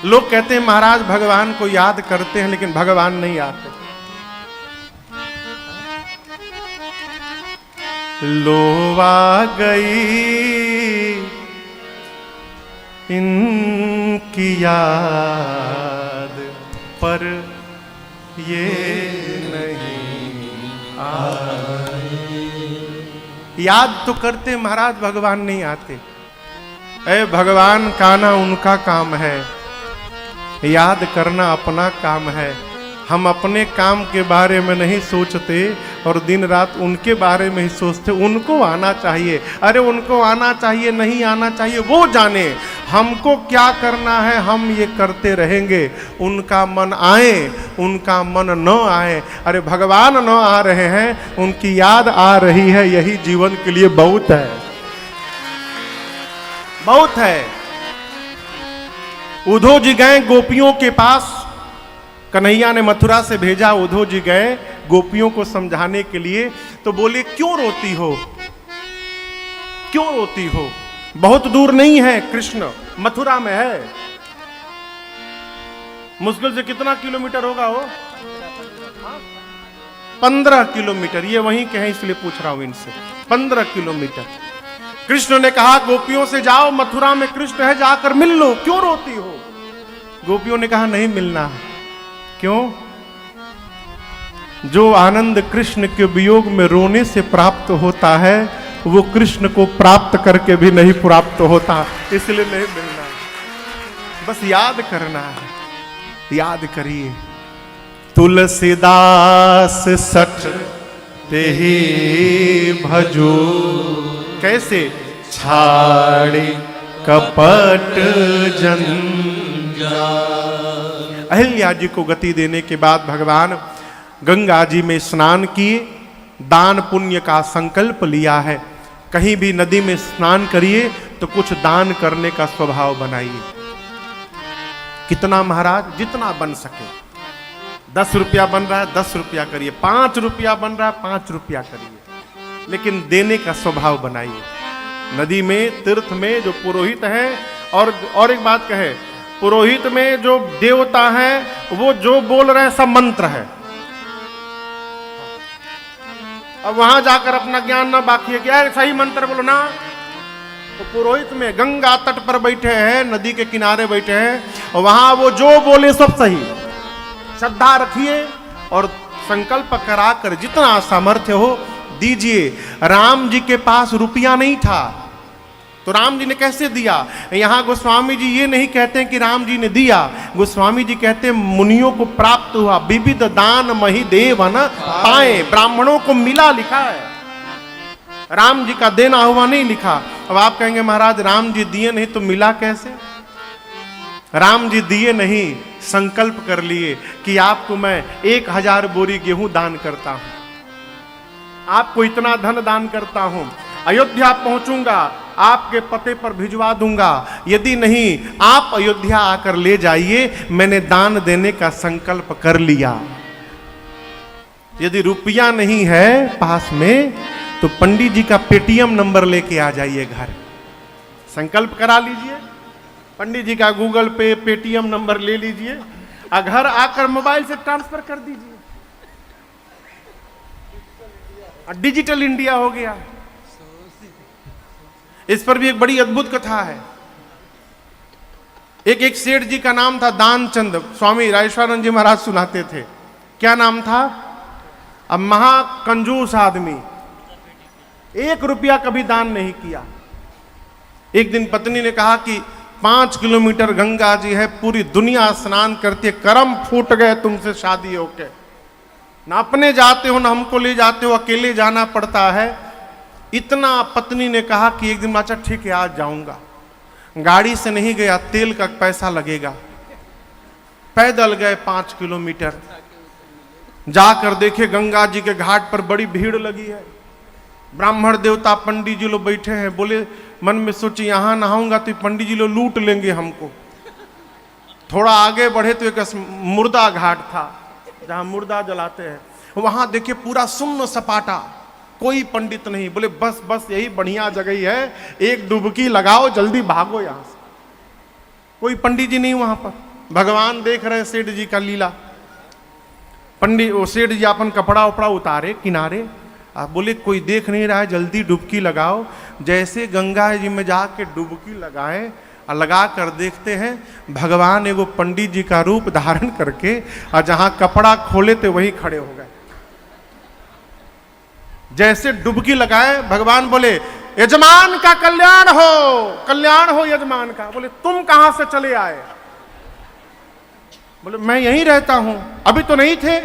लोग कहते हैं महाराज भगवान को याद करते हैं लेकिन भगवान नहीं आते। लो आ गई इनकी याद पर ये नहीं आई। याद तो करते महाराज भगवान नहीं आते। ऐ भगवान काना उनका काम है, याद करना अपना काम है। हम अपने काम के बारे में नहीं सोचते और दिन रात उनके बारे में ही सोचते। उनको आना चाहिए, अरे उनको आना चाहिए नहीं आना चाहिए वो जाने, हमको क्या करना है हम ये करते रहेंगे। उनका मन आए उनका मन न आए, अरे भगवान न आ रहे हैं उनकी याद आ रही है, यही जीवन के लिए बहुत है, बहुत है। उद्धव जी गए गोपियों के पास, कन्हैया ने मथुरा से भेजा, उद्धव जी गए गोपियों को समझाने के लिए। तो बोले क्यों रोती हो, क्यों रोती हो? बहुत दूर नहीं है, कृष्ण मथुरा में है। मुश्किल से कितना किलोमीटर होगा वो? 15 किलोमीटर। ये वहीं के हैं इसलिए पूछ रहा हूं इनसे। 15 किलोमीटर। कृष्ण ने कहा गोपियों से जाओ, मथुरा में कृष्ण है, जाकर मिल लो, क्यों रोती हो? गोपियों ने कहा नहीं मिलना है। क्यों? जो आनंद कृष्ण के वियोग में रोने से प्राप्त होता है वो कृष्ण को प्राप्त करके भी नहीं प्राप्त होता, इसलिए नहीं मिलना। बस याद करना है, याद करिए। तुलसीदास सठ ते ही भजो, कैसे? छाड़ी कपट जंजाल। अहिल्या जी को गति देने के बाद भगवान गंगा जी में स्नान किए, दान पुण्य का संकल्प लिया है। कहीं भी नदी में स्नान करिए तो कुछ दान करने का स्वभाव बनाइए। कितना महाराज? जितना बन सके। 10 रुपया बन रहा है 10 रुपया करिए, 5 रुपया बन रहा है 5 रुपया करिए, लेकिन देने का स्वभाव बनाइए। नदी में तीर्थ में जो पुरोहित है, और एक बात कहे, पुरोहित में जो देवता है वो जो बोल रहे हैं सब मंत्र है। अब वहां जाकर अपना ज्ञान ना बाकी है कि यार सही मंत्र बोलो ना। तो पुरोहित में गंगा तट पर बैठे हैं, नदी के किनारे बैठे हैं, और वहां वो जो बोले सब सही। श्रद्धा रखिए और संकल्प कराकर जितना सामर्थ्य हो दीजिए। राम जी के पास रुपया नहीं था तो राम जी ने कैसे दिया? यहां गोस्वामी जी ये नहीं कहते कि राम जी ने दिया, गोस्वामी जी कहते हैं मुनियों को प्राप्त हुआ, विविध दान मही देव न पाए, ब्राह्मणों को मिला लिखा है, राम जी का देना हुआ नहीं लिखा। अब आप कहेंगे महाराज राम जी दिए नहीं तो मिला कैसे? राम जी दिए नहीं, संकल्प कर लिए कि आपको मैं 1000 बोरी गेहूं दान करता हूं, आपको इतना धन दान करता हूं, अयोध्या पहुंचूंगा आपके पते पर भिजवा दूंगा, यदि नहीं आप अयोध्या आकर ले जाइए, मैंने दान देने का संकल्प कर लिया। यदि रुपया नहीं है पास में तो पंडित जी का पेटीएम नंबर लेके आ जाइए घर, संकल्प करा लीजिए, पंडित जी का गूगल पे पेटीएम नंबर ले लीजिए, घर आकर मोबाइल से ट्रांसफर कर दीजिए। डिजिटल इंडिया हो गया। इस पर भी एक बड़ी अद्भुत कथा है। एक सेठ जी का नाम था दानचंद, स्वामी राजेश्वरानंद जी महाराज सुनाते थे। क्या नाम था? अब महाकंजूस आदमी, 1 रुपया कभी दान नहीं किया। एक दिन पत्नी ने कहा कि 5 किलोमीटर गंगा जी है, पूरी दुनिया स्नान करती है, कर्म फूट गए तुमसे शादी होके, ना अपने जाते हो ना हमको ले जाते हो, अकेले जाना पड़ता है। इतना पत्नी ने कहा कि एक दिन अच्छा ठीक है आज जाऊंगा। गाड़ी से नहीं गया, तेल का पैसा लगेगा। पैदल गए 5 किलोमीटर, जाकर देखे गंगा जी के घाट पर बड़ी भीड़ लगी है, ब्राह्मण देवता पंडित जी लोग बैठे हैं। बोले मन में सोचे यहां नहाऊंगा तो पंडित जी लोग लूट लेंगे हमको। थोड़ा आगे बढ़े तो एक मुर्दा घाट था जहां मुर्दा जलाते हैं, वहां देखे पूरा सुन्न सपाटा, कोई पंडित नहीं। बोले बस बस यही बढ़िया जगह है, एक डुबकी लगाओ जल्दी भागो यहां से। कोई पंडित जी नहीं वहां पर। भगवान देख रहे हैं सेठ जी का लीला। पंडित वो सेठ जी अपन कपड़ा उपड़ा उतारे किनारे, आप बोले कोई देख नहीं रहा है, जल्दी डुबकी लगाओ। जैसे गंगा जी में जाके डुबकी लगाए और लगा कर देखते हैं भगवान एगो पंडित जी का रूप धारण करके और जहां कपड़ा खोले थे वहीं खड़े हो गए। जैसे डुबकी लगाए भगवान बोले यजमान का कल्याण हो यजमान का। बोले तुम कहां से चले आए? बोले मैं यहीं रहता हूं, अभी तो नहीं थे।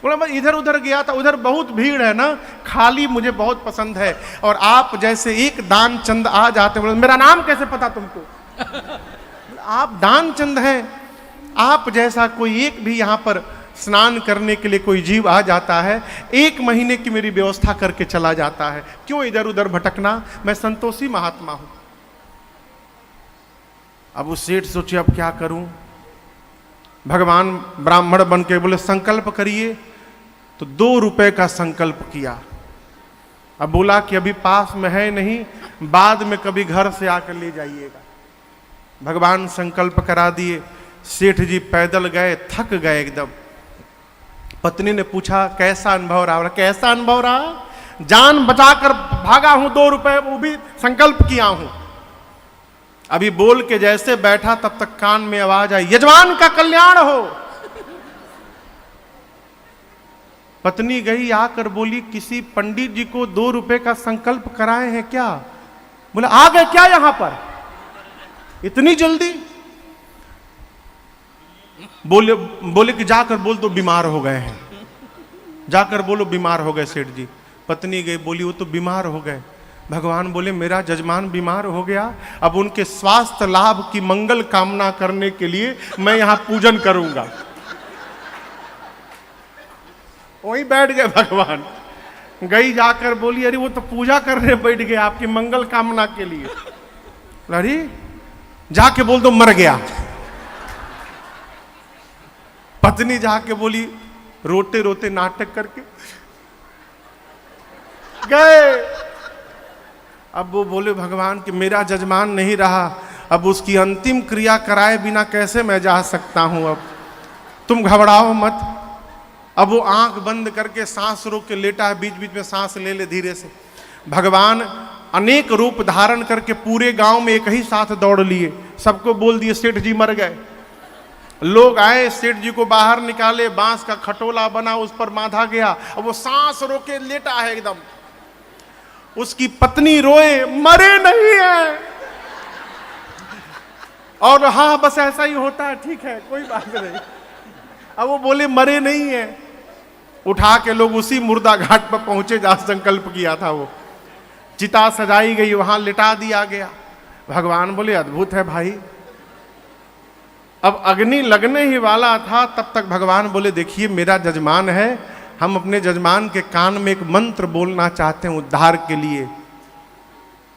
बोला मैं इधर उधर गया था, उधर बहुत भीड़ है ना, खाली मुझे बहुत पसंद है। और आप जैसे एक दान चंद आ जाते। बोले मेरा नाम कैसे पता तुमको? आप दान चंद हैं, आप जैसा कोई एक भी यहां पर स्नान करने के लिए कोई जीव आ जाता है, 1 महीने की मेरी व्यवस्था करके चला जाता है, क्यों इधर उधर भटकना? मैं संतोषी महात्मा हूं। अब वो सेठ सोचे अब क्या करूं। भगवान ब्राह्मण बन के बोले संकल्प करिए। तो 2 रुपए का संकल्प किया। अब बोला कि अभी पास में है नहीं, बाद में कभी घर से आकर ले जाइएगा। भगवान संकल्प करा दिए। सेठ जी पैदल गए, थक गए एकदम। पत्नी ने पूछा कैसा अनुभव रहा? कैसा अनुभव रहा? जान बचाकर भागा हूं, 2 रुपए वो भी संकल्प किया हूं। अभी बोल के जैसे बैठा तब तक कान में आवाज आई यजमान का कल्याण हो। पत्नी गई आकर बोली किसी पंडित जी को 2 रुपए का संकल्प कराए हैं क्या? बोले आ गए क्या यहां पर इतनी जल्दी? बोले कि जाकर बोल दो बीमार हो गए हैं, जाकर बोलो बीमार हो गए सेठ जी। पत्नी गई, बोली वो तो बीमार हो गए। भगवान बोले मेरा जजमान बीमार हो गया, अब उनके स्वास्थ्य लाभ की मंगल कामना करने के लिए मैं यहां पूजन करूंगा। वहीं बैठ गए भगवान। गई जाकर बोली अरे वो तो पूजा करने बैठ गए आपकी मंगल कामना के लिए। अरे जाके बोल दो मर गया। पत्नी जाके बोली रोते रोते नाटक करके गए। अब वो बोले भगवान कि मेरा जजमान नहीं रहा, अब उसकी अंतिम क्रिया कराए बिना कैसे मैं जा सकता हूं। अब तुम घबराओ मत। अब वो आंख बंद करके सांस रोक के लेटा है, बीच बीच में सांस ले ले धीरे से। भगवान अनेक रूप धारण करके पूरे गांव में एक ही साथ दौड़ लिए, सबको बोल दिए सेठ जी मर गए। लोग आए, सेठ जी को बाहर निकाले, बांस का खटोला बना उस पर बांधा गया। अब वो सांस रोके लेटा है एकदम। उसकी पत्नी रोए मरे नहीं है। और हाँ बस ऐसा ही होता है, ठीक है कोई बात नहीं। अब वो बोले मरे नहीं है। उठा के लोग उसी मुर्दा घाट पर पहुंचे जहां संकल्प किया था। वो चिता सजाई गई, वहां लिटा दिया गया। भगवान बोले अद्भुत है भाई। अब अग्नि लगने ही वाला था, तब तक भगवान बोले देखिए मेरा जजमान है, हम अपने जजमान के कान में एक मंत्र बोलना चाहते हैं उद्धार के लिए।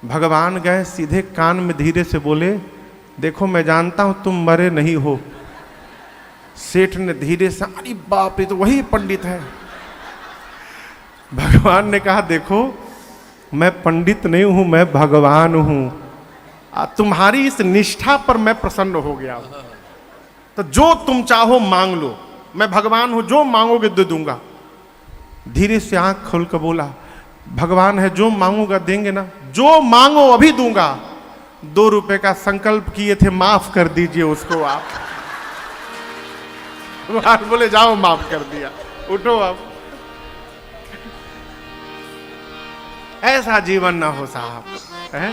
भगवान गए सीधे कान में धीरे से बोले देखो मैं जानता हूं तुम मरे नहीं हो। सेठ ने धीरे से अरे बाप रे तो वही पंडित है। भगवान ने कहा देखो मैं पंडित नहीं हूं, मैं भगवान हूं। तुम्हारी इस निष्ठा पर मैं प्रसन्न हो गया हूं। तो जो तुम चाहो मांग लो, मैं भगवान हूं, जो मांगोगे दे दूंगा। धीरे से आंख खोल कर बोला भगवान है जो मांगूंगा देंगे ना? जो मांगो अभी दूंगा। 2 रुपए का संकल्प किए थे, माफ कर दीजिए उसको आप। भगवान बोले जाओ माफ कर दिया, उठो अब। ऐसा जीवन ना हो साहब, है?